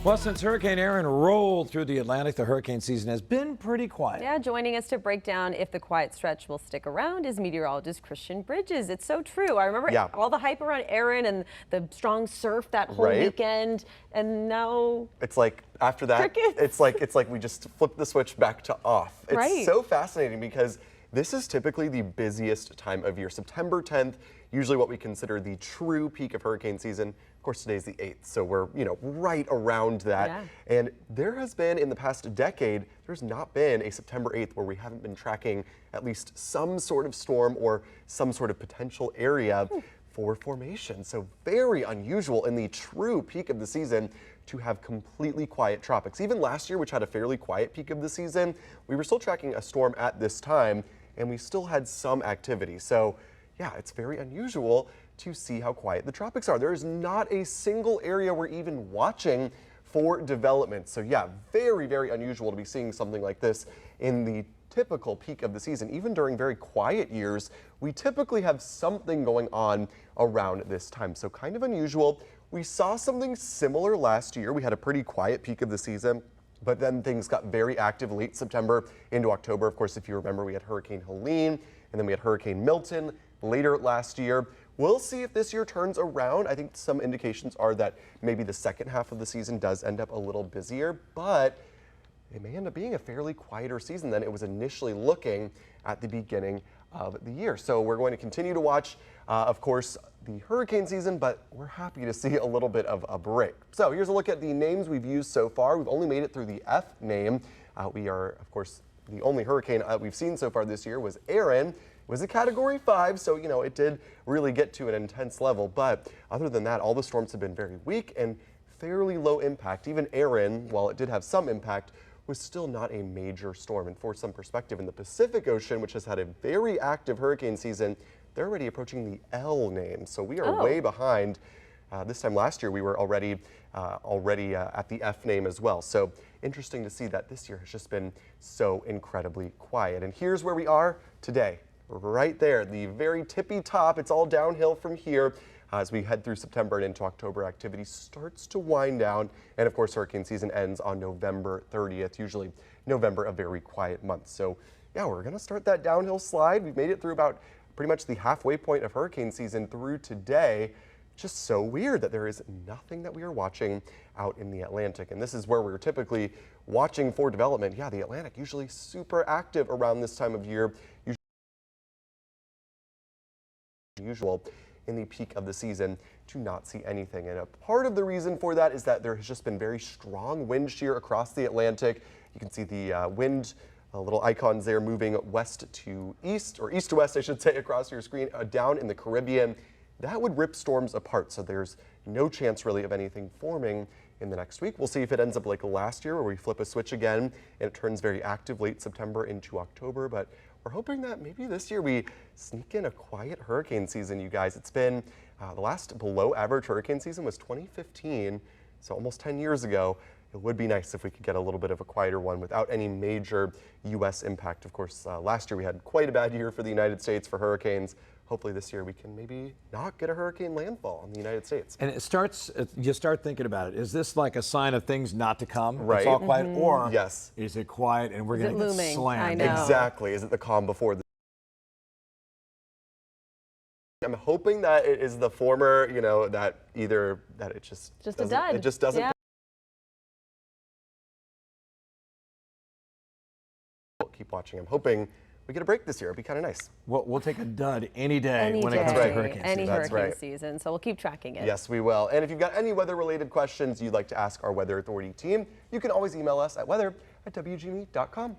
Well, since Hurricane Erin rolled through the Atlantic, the hurricane season has been pretty quiet. Yeah, joining us to break down if the quiet stretch will stick around is meteorologist Christian Bridges. It's so true. I remember all the hype around Erin and the strong surf that whole weekend, and now it's like after that, it's like we just flipped the switch back to off. It's so fascinating because this is typically the busiest time of year. September 10th, usually what we consider the true peak of hurricane season. Of course, today's the 8th, so we're, right around that. Yeah. And there has been, in the past decade, there's not been a September 8th where we haven't been tracking at least some sort of storm or some sort of potential area for formation. So very unusual in the true peak of the season to have completely quiet tropics. Even last year, which had a fairly quiet peak of the season, we were still tracking a storm at this time, and we still had some activity. So yeah, it's very unusual to see how quiet the tropics are. There is not a single area we're even watching for development. So yeah, very, very unusual to be seeing something like this in the typical peak of the season. Even during very quiet years, we typically have something going on around this time. So kind of unusual. We saw something similar last year. We had a pretty quiet peak of the season, but then things got very active late September into October. Of course, if you remember, we had Hurricane Helene, and then we had Hurricane Milton later last year. We'll see if this year turns around. I think some indications are that maybe the second half of the season does end up a little busier, but it may end up being a fairly quieter season than it was initially looking at the beginning of the year. So we're going to continue to watch, of course, the hurricane season, but we're happy to see a little bit of a break. So here's a look at the names we've used so far. We've only made it through the F name. We are, of course, the only hurricane we've seen so far this year was Erin. It was a Category 5, so it did really get to an intense level. But other than that, all the storms have been very weak and fairly low impact. Even Erin, while it did have some impact, was still not a major storm. And for some perspective, in the Pacific Ocean, which has had a very active hurricane season, they're already approaching the L name. So we are way behind. This time last year, we were already at the F name as well. So interesting to see that this year has just been so incredibly quiet. And here's where we are today. Right there, the very tippy top. It's all downhill from here as we head through September and into October. Activity starts to wind down, and of course hurricane season ends on November 30th. Usually November, a very quiet month. So yeah, we're going to start that downhill slide. We've made it through about pretty much the halfway point of hurricane season through today. Just so weird that there is nothing that we are watching out in the Atlantic, and this is where we're typically watching for development. Yeah, the Atlantic usually super active around this time of year. Usual in the peak of the season to not see anything. And a part of the reason for that is that there has just been very strong wind shear across the Atlantic. You can see the wind little icons there moving west to east, or east to west, I should say, across your screen, down in the Caribbean. That would rip storms apart. So there's no chance really of anything forming in the next week. We'll see if it ends up like last year where we flip a switch again and it turns very active late September into October. But we're hoping that maybe this year we sneak in a quiet hurricane season, you guys. It's been the last below average hurricane season was 2015, so almost 10 years ago. It would be nice if we could get a little bit of a quieter one without any major U.S. impact. Of course, last year we had quite a bad year for the United States for hurricanes. Hopefully this year we can maybe not get a hurricane landfall in the United States. And you start thinking about it. Is this like a sign of things not to come? Right. It's all quiet, or yes, is it quiet and we're going to get slammed? I know. Exactly. Is it the calm before the... I'm hoping that it is the former, that either that it just a dud. It just doesn't. Yeah. We'll keep watching. I'm hoping we get a break this year. It'd be kind of nice. We'll take a dud any day when it That's comes to hurricane season. Any hurricane season, so we'll keep tracking it. Yes, we will. And if you've got any weather-related questions you'd like to ask our Weather Authority team, you can always email us at weather@wgme.com.